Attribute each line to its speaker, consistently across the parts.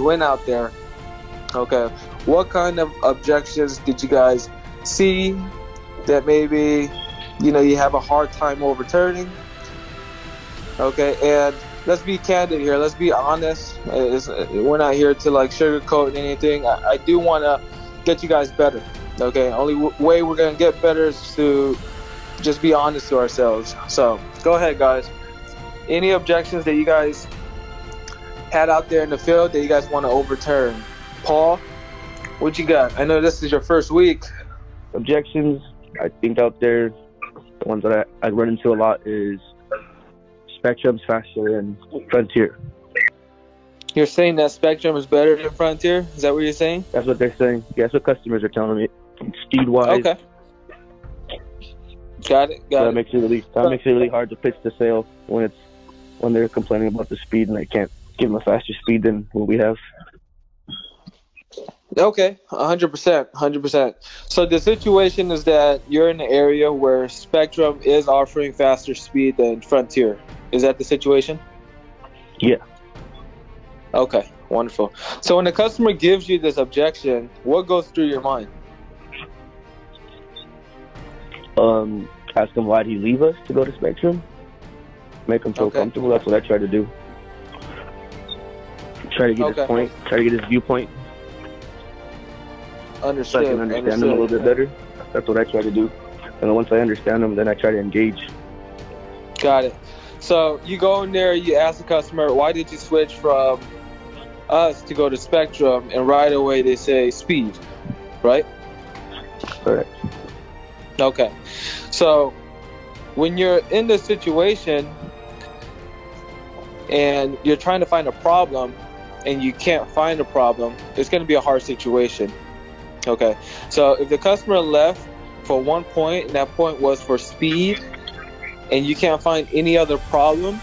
Speaker 1: went out there, okay, what kind of objections did you guys see that maybe, you have a hard time overturning? Okay, and let's be candid here. Let's be honest. We're not here to like sugarcoat anything. I do want to get you guys better. Okay, only way we're going to get better is to just be honest to ourselves. So go ahead, guys. Any objections that you guys had out there in the field that you guys want to overturn? Paul, what you got? I know this is your first week.
Speaker 2: Objections, I think out there, the ones that I run into a lot is Spectrum's faster than Frontier.
Speaker 1: You're saying that Spectrum is better than Frontier? Is that what you're saying?
Speaker 2: That's what they're saying. Yeah, that's what customers are telling me. Speed-wise.
Speaker 1: Okay. Got it.
Speaker 2: That makes it really hard to pitch the sale when they're complaining about the speed and I can't give them a faster speed than what we have.
Speaker 1: Okay, 100%. So the situation is that you're in an area where Spectrum is offering faster speed than Frontier. Is that the situation?
Speaker 2: Yeah.
Speaker 1: Okay, wonderful. So when the customer gives you this objection, what goes through your mind?
Speaker 2: Ask him why'd he leave us to go to Spectrum. Make him feel comfortable. That's what I try to do. Try to get his point. Try to get his viewpoint.
Speaker 1: Understood.
Speaker 2: So I can understand him a little bit better. That's what I try to do. And then once I understand him, then I try to engage.
Speaker 1: Got it. So you go in there, you ask the customer, why did you switch from us to go to Spectrum? And right away they say speed, right?
Speaker 2: Correct.
Speaker 1: Okay. So when you're in this situation and you're trying to find a problem and you can't find a problem, it's going to be a hard situation. Okay. So if the customer left for one point and that point was for speed and you can't find any other problem,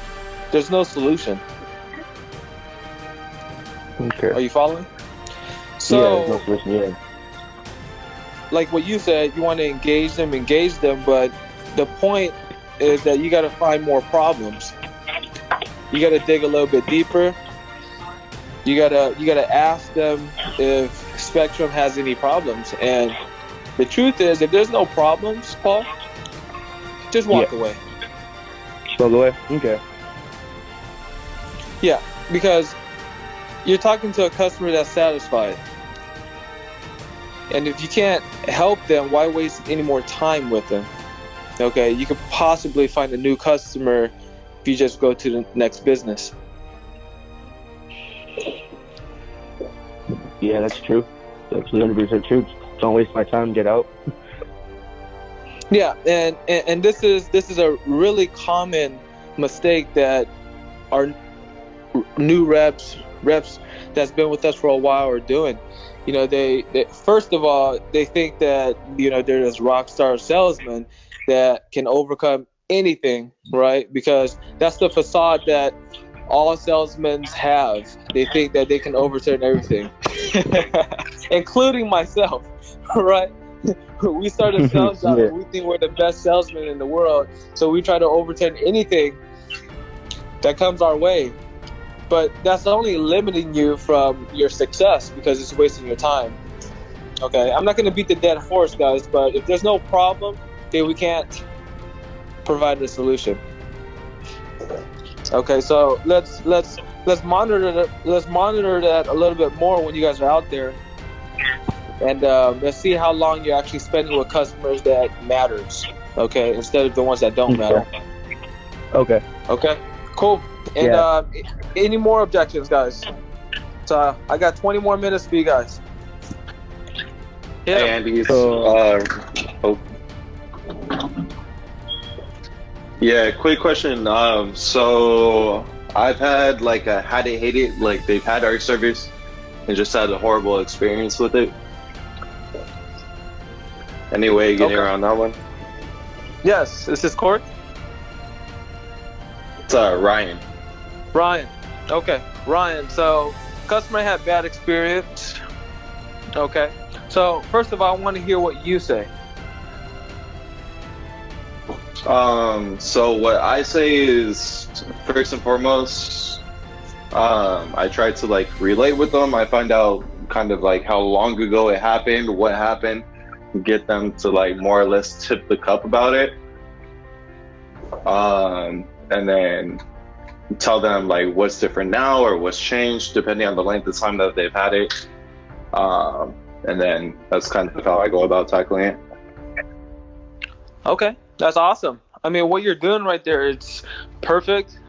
Speaker 1: there's no solution.
Speaker 2: Okay.
Speaker 1: Are you following? So,
Speaker 2: yeah, there's no solution, yeah.
Speaker 1: Like what you said, you want to engage them, but the point is that you got to find more problems. You got to dig a little bit deeper. You gotta ask them if Spectrum has any problems. And the truth is, if there's no problems, Paul, just walk away.
Speaker 2: Just walk away? Okay.
Speaker 1: Yeah, because you're talking to a customer that's satisfied. And if you can't help them, why waste any more time with them? Okay, you could possibly find a new customer if you just go to the next business.
Speaker 2: Yeah, that's true. That's 100% true. Don't waste my time. Get out.
Speaker 1: Yeah, and this is a really common mistake that our new reps that's been with us for a while are doing. They first of all, they think that they're this rock star salesman that can overcome anything, right? Because that's the facade that all salesmen have. They think that they can overturn everything, including myself, right? We started a sales job and we think we're the best salesman in the world, so we try to overturn anything that comes our way. But that's only limiting you from your success because it's wasting your time. Okay, I'm not going to beat the dead horse, guys, but if there's no problem, then we can't provide a solution. Okay, so let's monitor that a little bit more when you guys are out there, and let's see how long you're actually spending with customers that matters. Okay, instead of the ones that don't matter.
Speaker 2: Okay.
Speaker 1: Okay. Cool. And any more objections, guys? So I got 20 more minutes for you guys. Yeah.
Speaker 3: Hey, Andy. Yeah, quick question. So I've had like a had it, hate it. Like they've had our service and just had a horrible experience with it. Any way you getting around that one?
Speaker 1: Yes. Is this Court?
Speaker 3: It's Ryan.
Speaker 1: Ryan. Okay. Ryan. So customer had bad experience. Okay. So first of all, I want to hear what you say.
Speaker 3: So what I say is, first and foremost, I tried to like relate with them. I find out kind of like how long ago it happened, what happened, get them to like more or less tip the cup about it. And then tell them like what's different now or what's changed depending on the length of time that they've had it. And then that's kind of how I go about tackling it.
Speaker 1: Okay, that's awesome. I mean, what you're doing right there, it's perfect.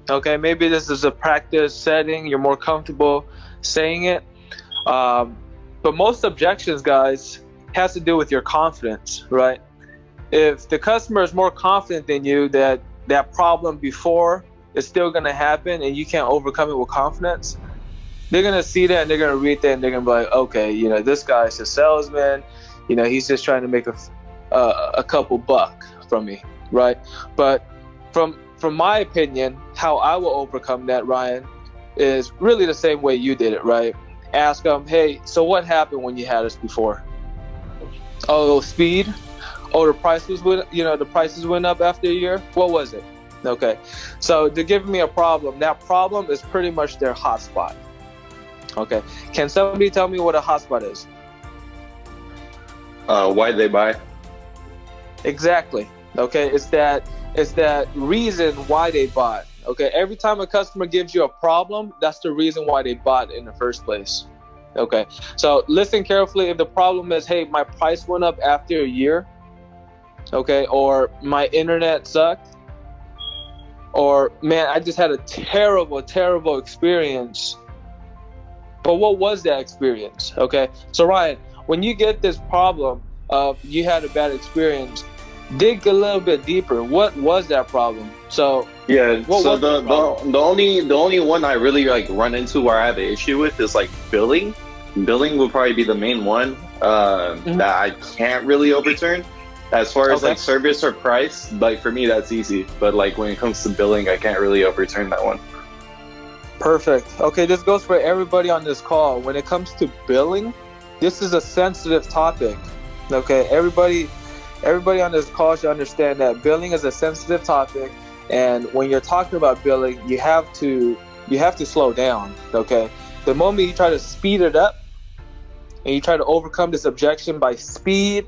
Speaker 1: Okay, maybe this is a practice setting. You're more comfortable saying it. But most objections, guys, has to do with your confidence, right? If the customer is more confident than you that that problem before is still going to happen and you can't overcome it with confidence, they're going to see that and they're going to read that and they're going to be like, okay, you know, this guy's a salesman. You know, he's just trying to make a couple buck from me, right? But from my opinion, how I will overcome that, Ryan, is really the same way you did it, right? Ask them, hey, so what happened when you had us before? Oh, speed. Oh, the prices went up after a year. What was it? Okay, so they're giving me a problem. That problem is pretty much their hotspot. Okay, can somebody tell me what a hotspot is?
Speaker 3: Why they buy?
Speaker 1: Exactly. Okay, it's that reason why they bought. Okay, every time a customer gives you a problem, that's the reason why they bought in the first place. Okay, so listen carefully. If the problem is, hey, my price went up after a year, okay, or my internet sucked, or man, I just had a terrible experience. But what was that experience? Okay, so Ryan, when you get this problem of you had a bad experience, dig a little bit deeper. What was that problem? So
Speaker 3: yeah, so the only one I really like run into where I have an issue with is like billing. Billing will probably be the main one that I can't really overturn. As far as like service or price, like for me that's easy. But like when it comes to billing, I can't really overturn that one.
Speaker 1: Perfect. Okay, this goes for everybody on this call. When it comes to billing, this is a sensitive topic. Okay, everybody on this call should understand that billing is a sensitive topic, and when you're talking about billing, you have to slow down. Okay, the moment you try to speed it up and you try to overcome this objection by speed,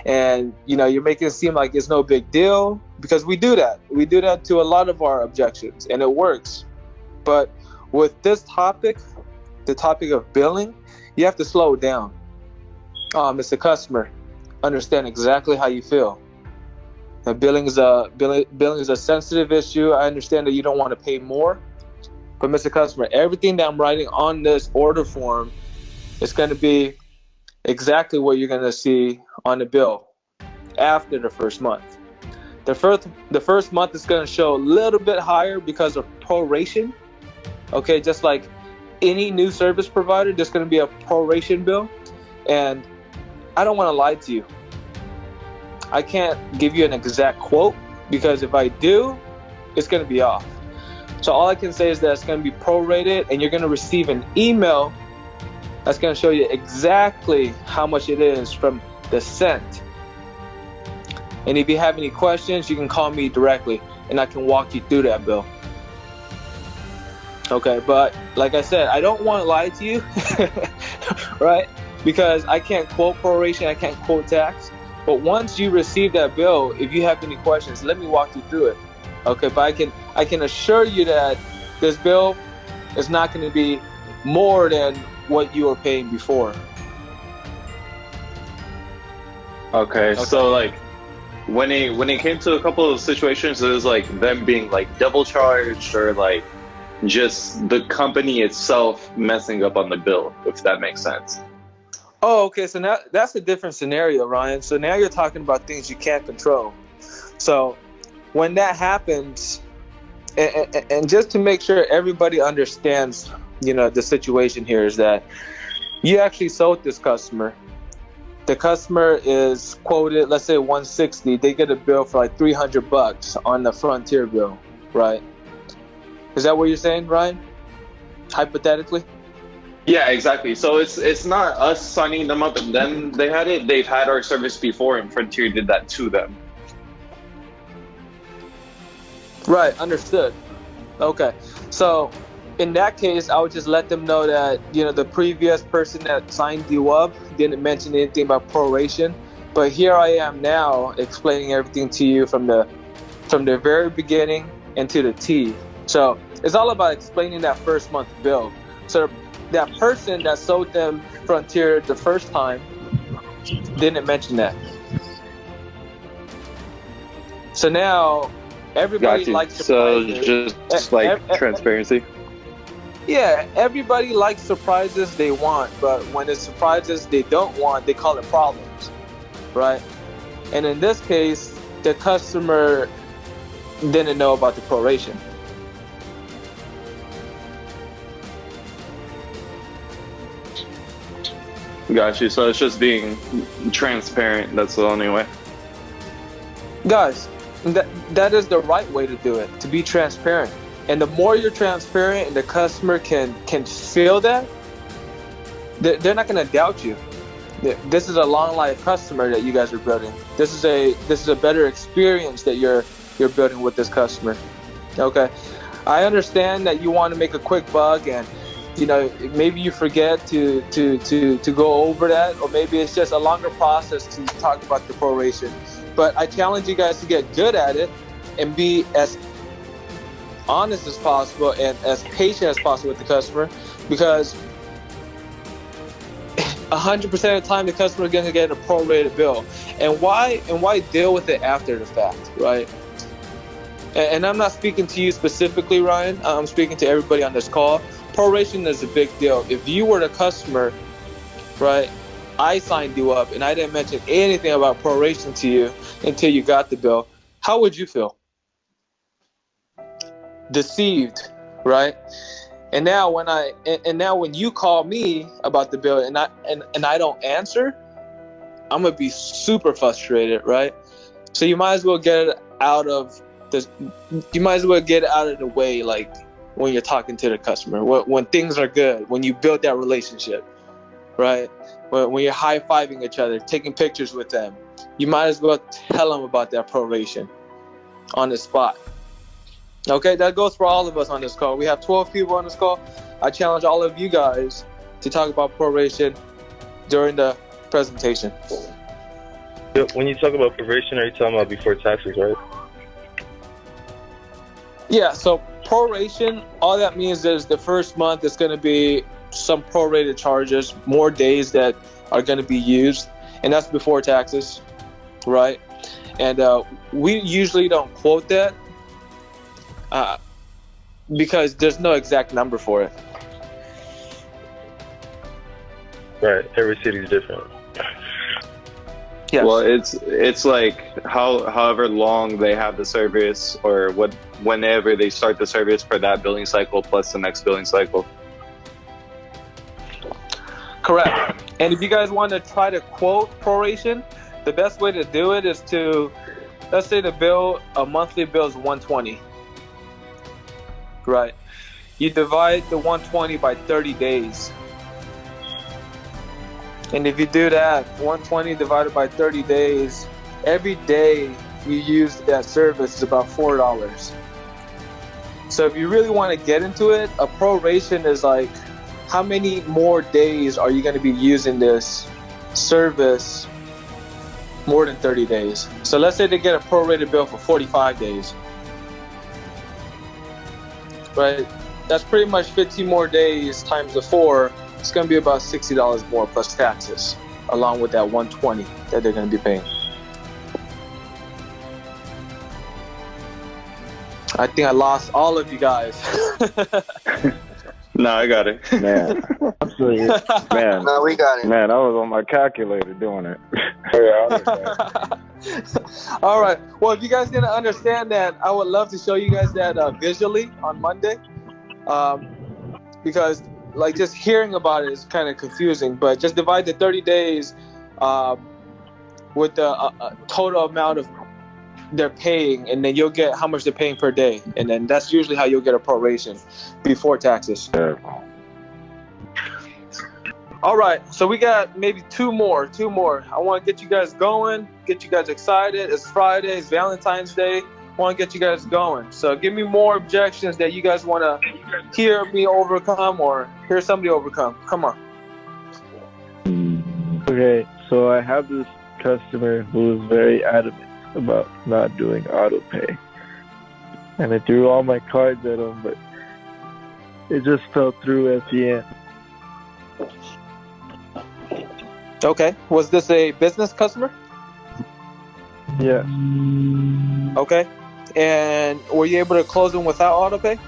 Speaker 1: and you know you're making it seem like it's no big deal, because we do that to a lot of our objections and it works. But with this topic, the topic of billing, you have to slow it down. Mr. Customer, understand exactly how you feel. Now, billing is a sensitive issue. I understand that you don't want to pay more, but Mr. Customer, everything that I'm writing on this order form is going to be exactly what you're going to see on the bill after the first month. The first month is going to show a little bit higher because of proration. Okay, just like any new service provider, there's going to be a proration bill, and I don't want to lie to you. I can't give you an exact quote because if I do, it's going to be off. So all I can say is that it's going to be prorated, and you're going to receive an email that's going to show you exactly how much it is from the cent. And if you have any questions, you can call me directly, and I can walk you through that bill. Okay, but like I said, I don't want to lie to you, right? Because I can't quote proration, I can't quote tax. But once you receive that bill, if you have any questions, let me walk you through it. Okay, but I can assure you that this bill is not going to be more than what you were paying before.
Speaker 3: Okay, so like when it came to a couple of situations, it was like them being like double charged or like just the company itself messing up on the bill, if that makes sense.
Speaker 1: Oh, okay. So now that's a different scenario, Ryan. So now you're talking about things you can't control. So when that happens, and just to make sure everybody understands, you know, the situation here is that you actually sold this customer. The customer is quoted, let's say 160. They get a bill for like $300 on the Frontier bill, right? Is that what you're saying, Ryan? Hypothetically?
Speaker 3: Yeah, exactly. So it's not us signing them up and then they had it. They've had our service before, and Frontier did that to them.
Speaker 1: Right, understood. Okay, so in that case, I would just let them know that, the previous person that signed you up didn't mention anything about proration, but here I am now explaining everything to you from the very beginning and to the T. So it's all about explaining that first month bill. So that person that sold them Frontier the first time didn't mention that. So now everybody likes surprises.
Speaker 3: So just like transparency.
Speaker 1: Yeah, everybody likes surprises they want, but when it's surprises they don't want, they call it problems, right? And in this case, the customer didn't know about the proration.
Speaker 3: Got you. So it's just being transparent. That's the only way.
Speaker 1: Guys, that is the right way to do it, to be transparent. And the more you're transparent and the customer can feel that, they're not going to doubt you. This is a long life customer that you guys are building. This is a better experience that you're building with this customer. Okay. I understand that you want to make a quick buck, and maybe you forget to go over that, or maybe it's just a longer process to talk about the proration. But I challenge you guys to get good at it and be as honest as possible and as patient as possible with the customer, because 100% of the time the customer is going to get a prorated bill. And why deal with it after the fact, right? And I'm not speaking to you specifically, Ryan. I'm speaking to everybody on this call. Proration is a big deal. If you were the customer, right, I signed you up and I didn't mention anything about proration to you until you got the bill, how would you feel? Deceived, right? And now when you call me about the bill and I don't answer, I'm gonna be super frustrated, right? So you might as well get it out of this. You might as well get it out of the way, like when you're talking to the customer, when things are good, when you build that relationship, right? When you're high-fiving each other, taking pictures with them, you might as well tell them about that proration on the spot. Okay, that goes for all of us on this call. We have 12 people on this call. I challenge all of you guys to talk about proration during the presentation.
Speaker 2: When you talk about proration, are you talking about before taxes, right?
Speaker 1: Yeah, so proration, all that means is the first month is going to be some prorated charges, more days that are going to be used, and that's before taxes, right? And we usually don't quote that because there's no exact number for it.
Speaker 2: Right, every city is different.
Speaker 1: Yes.
Speaker 3: Well, it's like however long they have the service, or whenever they start the service for that billing cycle plus the next billing cycle.
Speaker 1: Correct. And if you guys want to try to quote proration, the best way to do it is to, let's say a monthly bill is $120. Right. You divide the 120 by 30 days. And if you do that, 120 divided by 30 days, every day you use that service is about $4. So if you really want to get into it, a proration is like, how many more days are you going to be using this service more than 30 days? So let's say they get a prorated bill for 45 days. Right? That's pretty much 15 more days times the 4. It's going to be about $60 more plus taxes, along with that 120 that they're going to be paying. I think I lost all of you guys.
Speaker 3: No, I got it.
Speaker 2: Man, absolutely. Man,
Speaker 4: No, we got it.
Speaker 2: man, I was on my calculator doing it.
Speaker 1: All right. Well, if you guys didn't understand that, I would love to show you guys that visually on Monday, because like just hearing about it is kind of confusing. But just divide the 30 days with the total amount of they're paying, and then you'll get how much they're paying per day, and then that's usually how you'll get a proration before taxes.
Speaker 2: Yeah.
Speaker 1: All right, so we got maybe two more. I want to get you guys going, get you guys excited. It's Friday, it's Valentine's Day. want to get you guys going. So give me more objections that you guys want to hear me overcome or hear somebody overcome. Come on.
Speaker 2: Okay, so I have this customer who is very adamant about not doing auto pay. And I threw all my cards at him, but it just fell through at the end.
Speaker 1: Okay. Was this a business customer?
Speaker 2: Yeah.
Speaker 1: Okay. And were you able to close them without auto pay?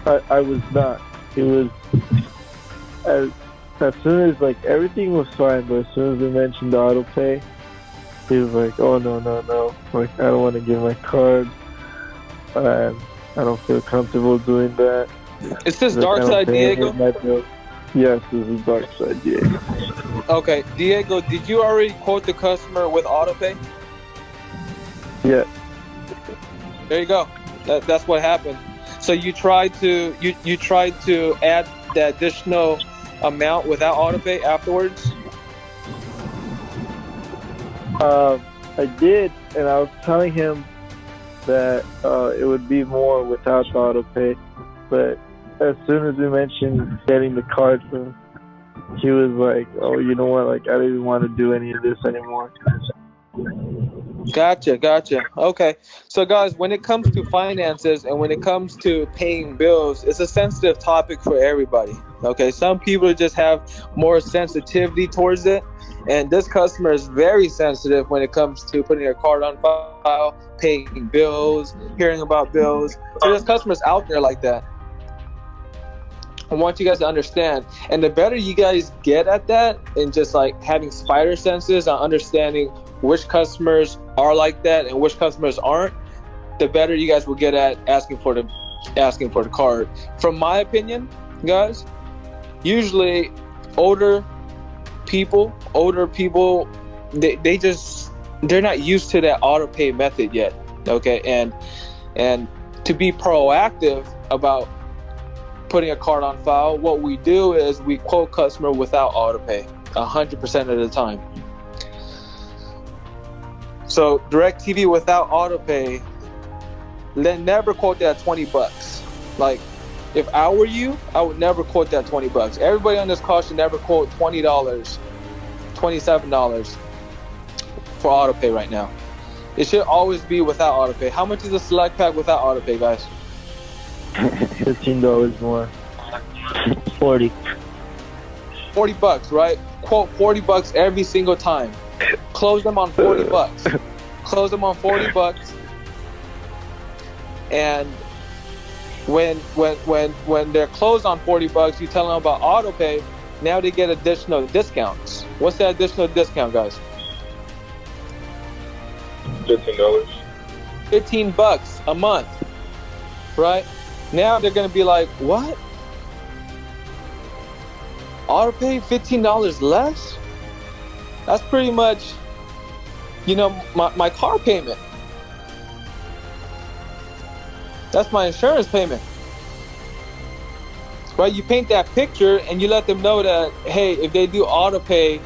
Speaker 2: I was not. It was as soon as like everything was fine, but as soon as we mentioned auto pay, he was like, "Oh no. Like I don't want to give my card. I don't feel comfortable doing that."
Speaker 1: Is this Dark Side Diego?
Speaker 2: Yes, this is Dark Side Diego.
Speaker 1: Okay, Diego, did you already quote the customer with auto pay?
Speaker 2: Yeah.
Speaker 1: There you go. That's what happened. So you tried to add the additional amount without auto pay afterwards?
Speaker 2: I did, and I was telling him that it would be more without the auto pay, but as soon as we mentioned getting the card from him, he was like, "Oh, you know what? Like I don't even want to do any of this anymore."
Speaker 1: Gotcha. Okay. So guys, when it comes to finances and when it comes to paying bills, it's a sensitive topic for everybody. Okay. Some people just have more sensitivity towards it. And this customer is very sensitive when it comes to putting a card on file, paying bills, hearing about bills. So there's customers out there like that. I want you guys to understand. And the better you guys get at that and just like having spider senses on understanding which customers are like that and which customers aren't, the better you guys will get at asking for the card. From my opinion, guys, usually older people, they're not used to that auto pay method yet. Okay, and to be proactive about putting a card on file, what we do is we quote customer without auto pay 100% of the time. So DirecTV without auto pay, then never quote that $20. Like, if I were you, I would never quote that $20. Everybody on this call should never quote $20, $27 for auto pay right now. It should always be without auto pay. How much is a select pack without auto pay, guys?
Speaker 2: $15 more. 40.
Speaker 1: $40, right? Quote $40 every single time. Close them on $40. Close them on $40. And when they're closed on $40, you tell them about auto pay. Now they get additional discounts. What's that additional discount, guys?
Speaker 3: $15.
Speaker 1: $15 a month, right? Now they're gonna be like, what? Auto pay $15 less? That's pretty much, my car payment. That's my insurance payment. Right? You paint that picture and you let them know that, hey, if they do auto pay,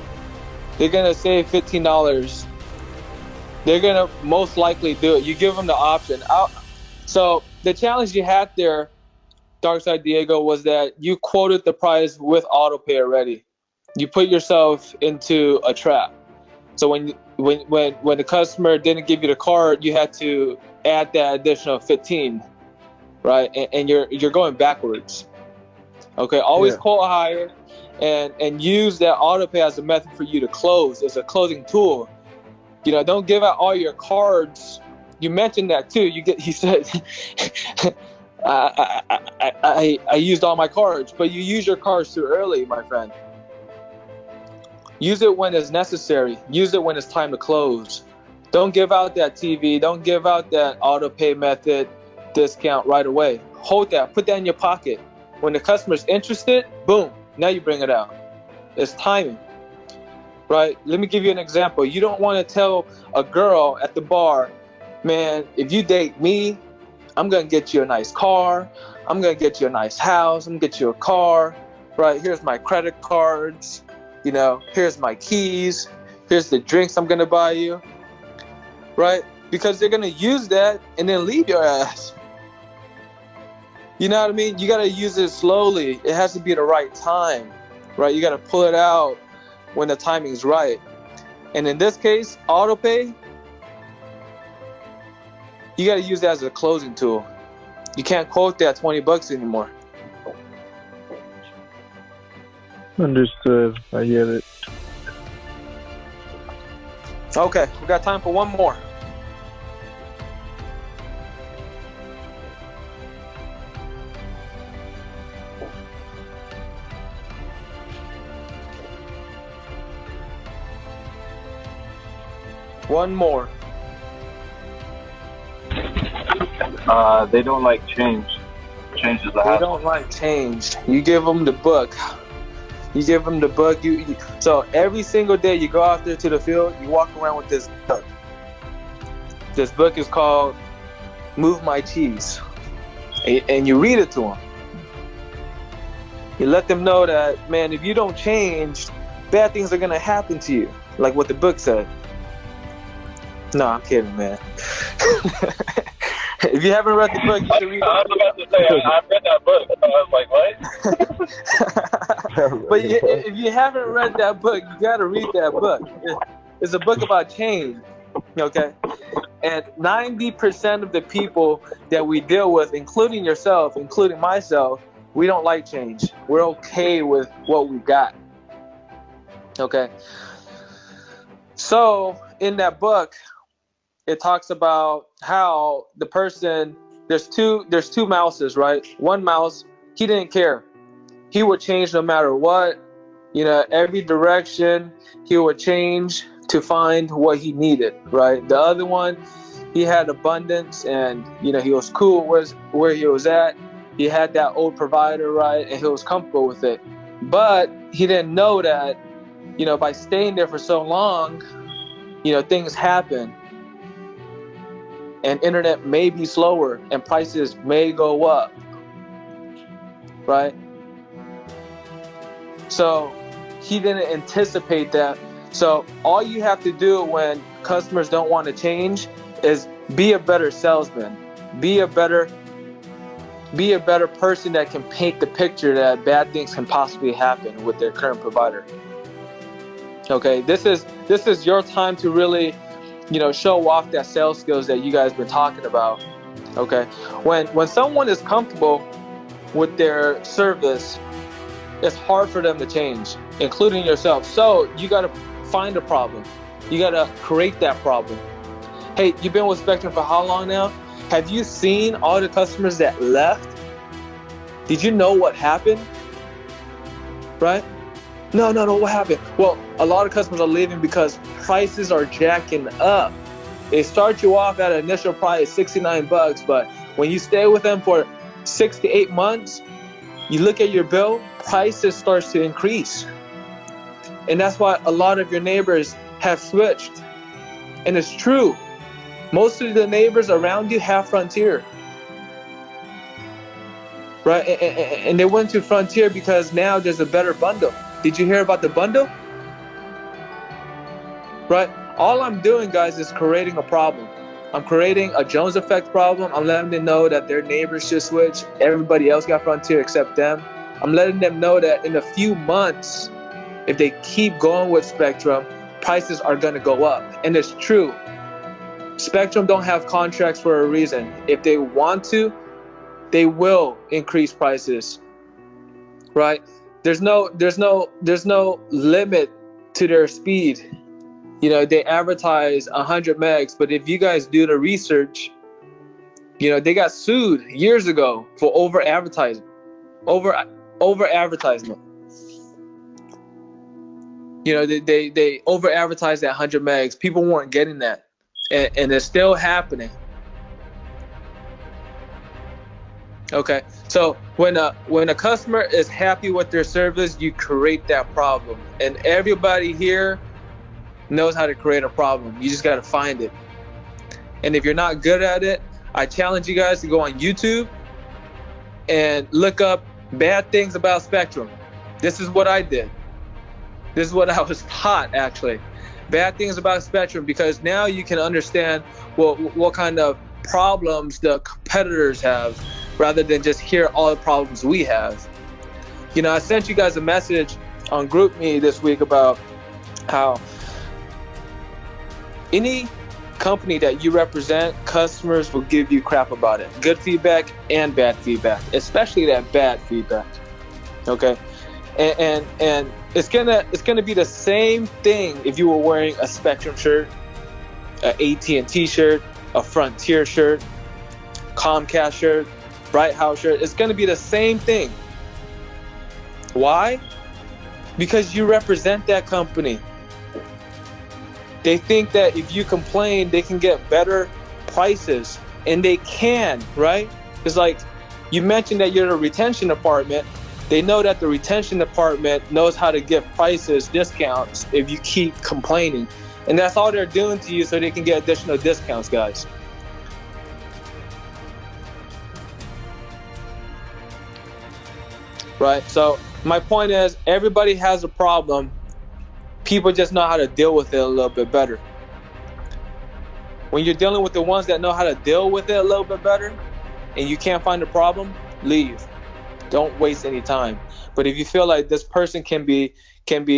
Speaker 1: they're going to save $15. They're going to most likely do it. You give them the option. So the challenge you had there, Darkside Diego, was that you quoted the price with auto pay already. You put yourself into a trap. So when the customer didn't give you the card, you had to add that additional 15, right? And you're going backwards. Okay, always quote higher and use that auto pay as a method for you to close, as a closing tool. Don't give out all your cards. You mentioned that too. He said I used all my cards, but you use your cards too early, my friend. Use it when it's necessary. Use it when it's time to close. Don't give out that TV. Don't give out that auto pay method discount right away. Hold that. Put that in your pocket. When the customer's interested, boom, now you bring it out. It's timing, right? Let me give you an example. You don't want to tell a girl at the bar, man, if you date me, I'm going to get you a nice car. I'm going to get you a nice house. I'm going to get you a car, right? Here's my credit cards. Here's my keys. Here's the drinks I'm going to buy you, right? because they're gonna use that and then leave your ass. You know what I mean? You gotta use it slowly. It has to be the right time, right? You gotta pull it out when the timing's right. And in this case, autopay, you gotta use that as a closing tool. You can't quote that $20 anymore.
Speaker 2: Understood. I get it.
Speaker 1: Okay, we got time for one more. One more.
Speaker 2: They don't like change. Change is a hassle.
Speaker 1: They don't like change. You give them the book. You give them the book. So every single day you go out there to the field, you walk around with this book. This book is called Move My Cheese. And you read it to them. You let them know that, man, if you don't change, bad things are going to happen to you. Like what the book said. No, I'm kidding, man. If you haven't read the book, you should read it.
Speaker 2: I was about to say, I've read that book. I was like, what?
Speaker 1: But if you haven't read that book, you got to read that book. It's a book about change, okay? And 90% of the people that we deal with, including yourself, including myself, we don't like change. We're okay with what we got, okay? So in that book, it talks about how the person, there's two mouses, right? One mouse, he didn't care. He would change no matter what. You know, every direction he would change to find what he needed, right? The other one, he had abundance and, you know, he was cool with where he was at. He had that old provider, right? And he was comfortable with it. But he didn't know that, you know, by staying there for so long, you know, things happen. And internet may be slower and prices may go up, right? So he didn't anticipate that. So all you have to do when customers don't want to change is be a better salesman. Be a better person that can paint the picture that bad things can possibly happen with their current provider. Okay, this is your time to really, you know, show off that sales skills that you guys been talking about. Okay, when someone is comfortable with their service, it's hard for them to change, including yourself. So you got to find a problem. You got to create that problem. Hey, you've been with Spectrum for how long now? Have you seen all the customers that left? Did you know what happened? Right? No, what happened? Well, a lot of customers are leaving because prices are jacking up. They start you off at an initial price, $69, but when you stay with them for 6 to 8 months, you look at your bill, prices starts to increase. And that's why a lot of your neighbors have switched. And it's true. Most of the neighbors around you have Frontier. Right? And they went to Frontier because now there's a better bundle. Did you hear about the bundle? Right? All I'm doing, guys, is creating a problem. I'm creating a Jones effect problem. I'm letting them know that their neighbors should switch. Everybody else got Frontier except them. I'm letting them know that in a few months, if they keep going with Spectrum, prices are going to go up. And it's true. Spectrum don't have contracts for a reason. If they want to, they will increase prices. Right? There's no limit to their speed. You know, they advertise 100 megs, but if you guys do the research, you know, they got sued years ago for over advertisement. You know, they over advertised that 100 megs. People weren't getting that, and it's still happening. Okay, so when a customer is happy with their service, you create that problem, and everybody here knows how to create a problem. You just got to find it. And if you're not good at it, I challenge you guys to go on YouTube and look up bad things about Spectrum. This is what I did. This is what I was taught, actually. bad things about Spectrum, because now you can understand what kind of problems the competitors have, rather than just hear all the problems we have. You know, I sent you guys a message on GroupMe this week about how any company that you represent, customers will give you crap about it. Good feedback and bad feedback, especially that bad feedback. Okay? And it's gonna be the same thing if you were wearing a Spectrum shirt, an AT&T shirt, a Frontier shirt, Comcast shirt, Bright House shirt. It's gonna be the same thing. Why? Because you represent that company. They think that if you complain, they can get better prices, and they can, right? It's like you mentioned that you're in a retention department. They know that the retention department knows how to give prices, discounts, if you keep complaining. And that's all they're doing to you so they can get additional discounts, guys. Right? So my point is, everybody has a problem. People just know how to deal with it a little bit better. When you're dealing with the ones that know how to deal with it a little bit better, and you can't find a problem, leave. Don't waste any time. But if you feel like this person can be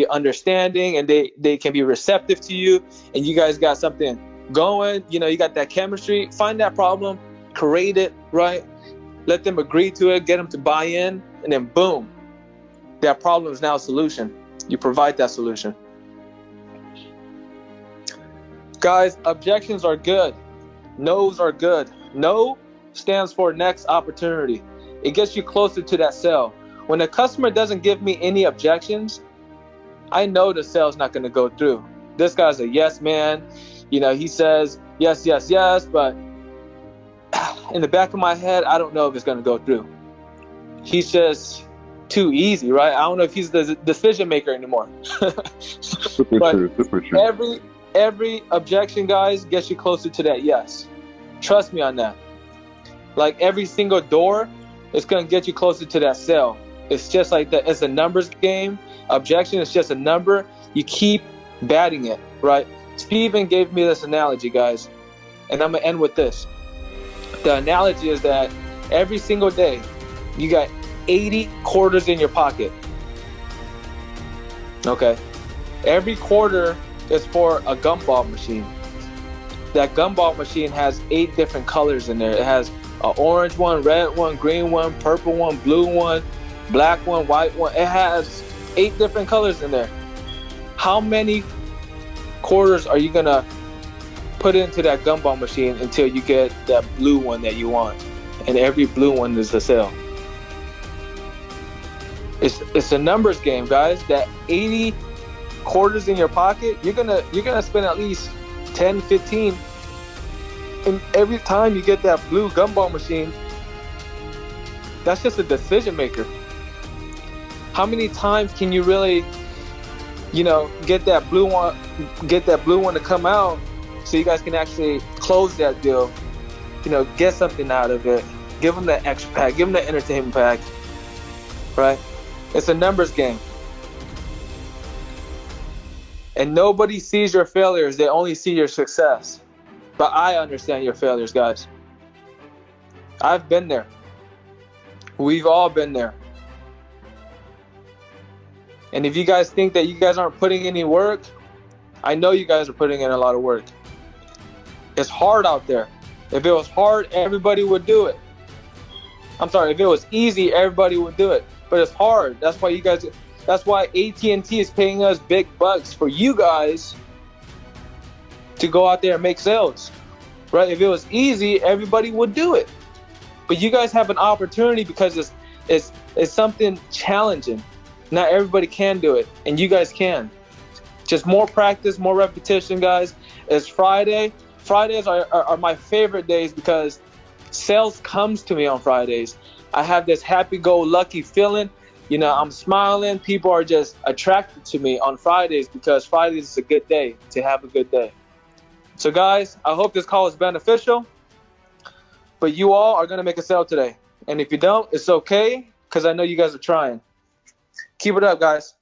Speaker 1: understanding, and they can be receptive to you, and you guys got something going, you know, you got that chemistry, find that problem, create it, right? Let them agree to it, get them to buy in, and then boom, that problem is now a solution. You provide that solution. Guys, objections are good. No's are good. No stands for next opportunity. It gets you closer to that sale. When a customer doesn't give me any objections, I know the sale's not going to go through. This guy's a yes man. You know, he says yes, yes, yes, but in the back of my head, I don't know if it's going to go through. He's just too easy, right? I don't know if he's the decision maker anymore.
Speaker 4: Super true.
Speaker 1: Every objection, guys, gets you closer to that yes. Trust me on that. Like every single door, it's going to get you closer to that sale. It's just like that. It's a numbers game. Objection is just a number. You keep batting it, right? Steven gave me this analogy, guys, and I'm going to end with this. The analogy is that every single day, you got 80 quarters in your pocket. Okay. Every quarter is for a gumball machine. That gumball machine has 8 different colors in there. It has an orange one, red one, green one, purple one, blue one, black one, white one. It has 8 different colors in there. How many quarters are you gonna put into that gumball machine until you get that blue one that you want? And every blue one is a sale. It's a numbers game, guys. That 80 quarters in your pocket, you're gonna spend at least 10, 15. And every time you get that blue gumball machine, that's just a decision maker. How many times can you really, get that blue one to come out so you guys can actually close that deal, get something out of it, give them that extra pack, give them that entertainment pack, right? It's a numbers game. And nobody sees your failures, they only see your success. But I understand your failures, guys. I've been there. We've all been there. And if you guys think that you guys aren't putting any work, I know you guys are putting in a lot of work. It's hard out there. If it was hard, everybody would do it. I'm sorry, if it was easy, everybody would do it. But it's hard. That's why AT&T is paying us big bucks for you guys to go out there and make sales, right? If it was easy, everybody would do it. But you guys have an opportunity because it's something challenging. Not everybody can do it, and you guys can. Just more practice, more repetition, guys. It's Friday. Fridays are my favorite days because sales comes to me on Fridays. I have this happy-go-lucky feeling. I'm smiling. People are just attracted to me on Fridays because Fridays is a good day to have a good day. So, guys, I hope this call is beneficial. But you all are going to make a sale today. And if you don't, it's okay because I know you guys are trying. Keep it up, guys.